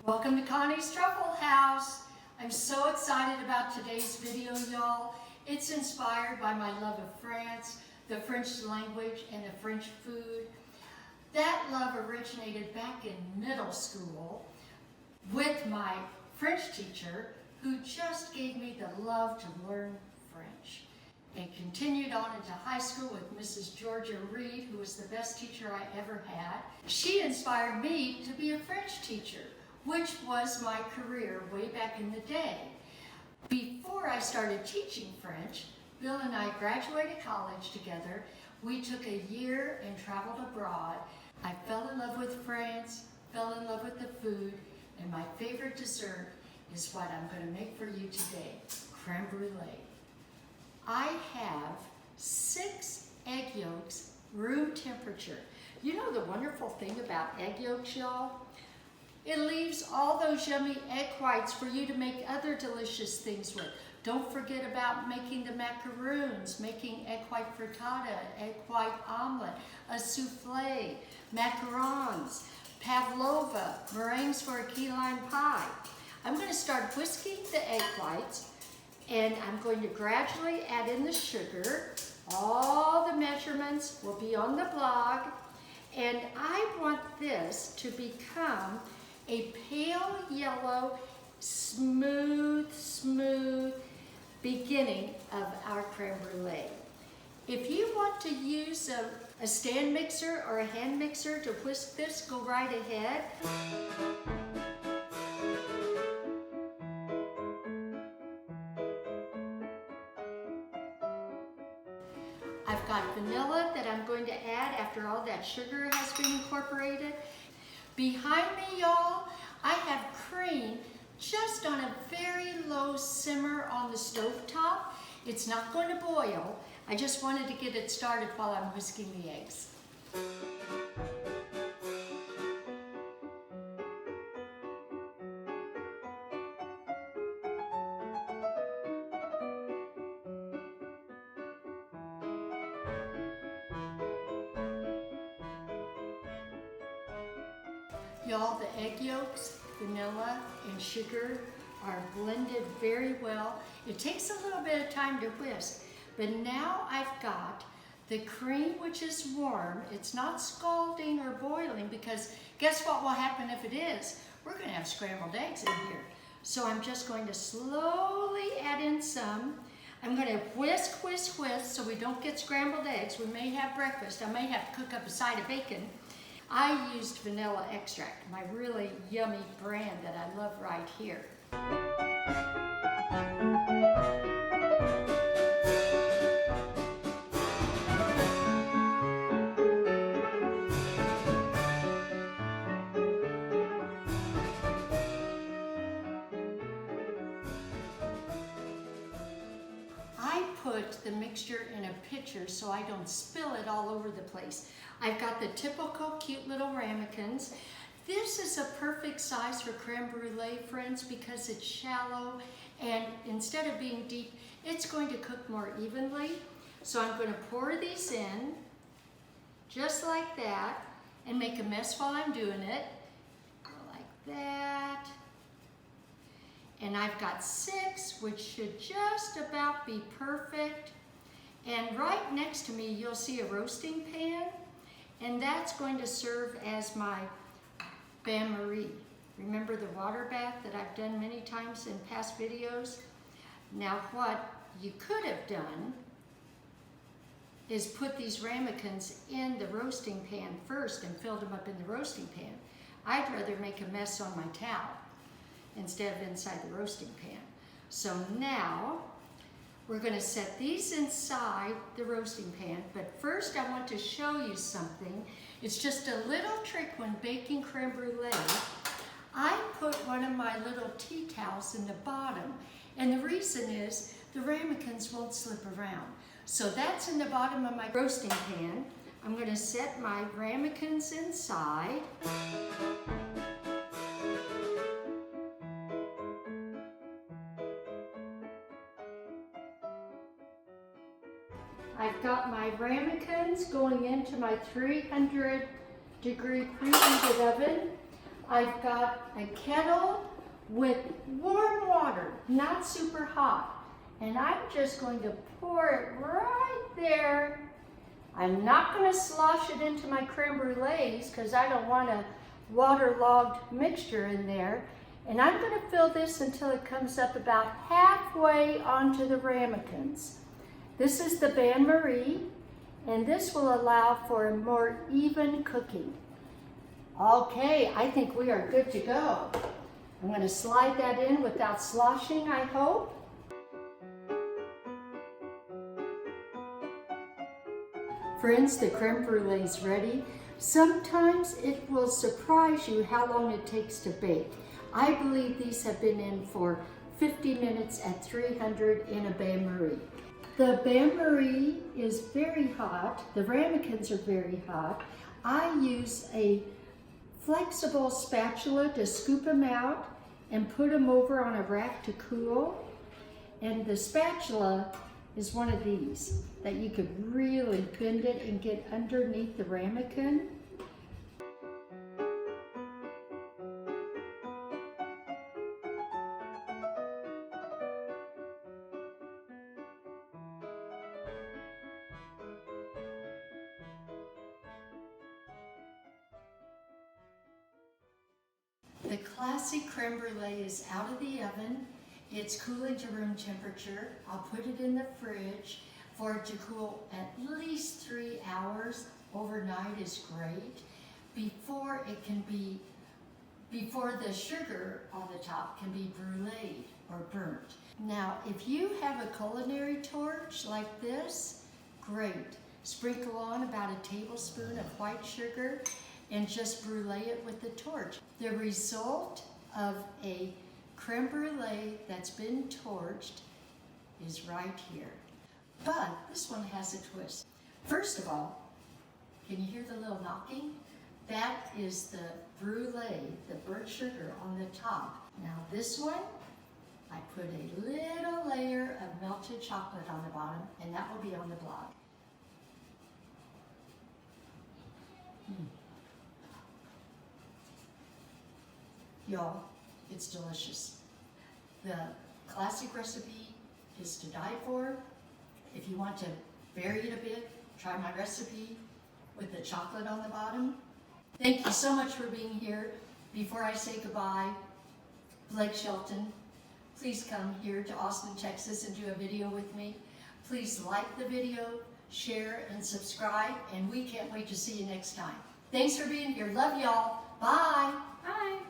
Welcome to Connie's Truffle House. I'm so excited about today's video, y'all. It's inspired by my love of France, the French language, and the French food. That love originated back in middle school with my French teacher, who just gave me the love to learn French, and continued on into high school with Mrs. Georgia Reed, who was the best teacher I ever had. She inspired me to be a French teacher, which was my career way back in the day. Before I started teaching French, Bill and I graduated college together. We took a year and traveled abroad. I fell in love with France, fell in love with the food, and my favorite dessert is what I'm going to make for you today, crème brûlée. I have 6 egg yolks, room temperature. You know the wonderful thing about egg yolks, y'all? It leaves all those yummy egg whites for you to make other delicious things with. Don't forget about making the macaroons, making egg white frittata, egg white omelet, a souffle, macarons, pavlova, meringues for a key lime pie. I'm going to start whisking the egg whites, and I'm going to gradually add in the sugar. All the measurements will be on the blog, and I want this to become a pale yellow, smooth beginning of our crème brûlée. If you want to use a stand mixer or a hand mixer to whisk this, go right ahead. I've got vanilla that I'm going to add after all that sugar has been incorporated. Behind me, y'all, I have cream just on a very low simmer on the stove top. It's not going to boil. I just wanted to get it started while I'm whisking the eggs. Y'all, the egg yolks, vanilla, and sugar are blended very well. It takes a little bit of time to whisk, but now I've got the cream, which is warm. It's not scalding or boiling, because guess what will happen if it is? We're going to have scrambled eggs in here. So I'm just going to slowly add in some. I'm going to whisk so we don't get scrambled eggs. We may have breakfast. I may have to cook up a side of bacon. I used vanilla extract, my really yummy brand that I love right here. I put the mixture in a pitcher so I don't spill it all over the place. I've got the typical cute little ramekins. This is a perfect size for crème brûlée, friends, because it's shallow, and instead of being deep, it's going to cook more evenly. So I'm going to pour these in, just like that, and make a mess while I'm doing it. Go like that. And I've got 6, which should just about be perfect. And right next to me, you'll see a roasting pan, and that's going to serve as my bain-marie. Remember the water bath that I've done many times in past videos? Now what you could have done is put these ramekins in the roasting pan first and filled them up in the roasting pan. I'd rather make a mess on my towel instead of inside the roasting pan. So now we're going to set these inside the roasting pan, but first I want to show you something. It's just a little trick when baking crème brûlée. I put one of my little tea towels in the bottom, and the reason is the ramekins won't slip around. So that's in the bottom of my roasting pan. I'm going to set my ramekins inside. I've got my ramekins going into my 300-degree preheated oven. I've got a kettle with warm water, not super hot. And I'm just going to pour it right there. I'm not going to slosh it into my creme brulees because I don't want a waterlogged mixture in there. And I'm going to fill this until it comes up about halfway onto the ramekins. This is the bain-marie, and this will allow for a more even cooking. Okay, I think we are good to go. I'm going to slide that in without sloshing, I hope. Friends, the creme brulee is ready. Sometimes it will surprise you how long it takes to bake. I believe these have been in for 50 minutes at 300 in a bain-marie. The bain-marie is very hot. The ramekins are very hot. I use a flexible spatula to scoop them out and put them over on a rack to cool. And the spatula is one of these that you could really bend it and get underneath the ramekin. The classic creme brulee is out of the oven. It's cooling to room temperature. I'll put it in the fridge for it to cool at least 3 hours. Overnight is great. Before the sugar on the top can be bruleed or burnt. Now, if you have a culinary torch like this, great. Sprinkle on about a tablespoon of white sugar and just brulee it with the torch. The result of a creme brulee that's been torched is right here. But this one has a twist. First of all, can you hear the little knocking? That is the brulee, the burnt sugar on the top. Now this one, I put a little layer of melted chocolate on the bottom, and that will be on the blog. Y'all, it's delicious. The classic recipe is to die for. If you want to vary it a bit, try my recipe with the chocolate on the bottom. Thank you so much for being here. Before I say goodbye, Blake Shelton, please come here to Austin, Texas and do a video with me. Please like the video, share, and subscribe, and we can't wait to see you next time. Thanks for being here. Love y'all. Bye. Bye.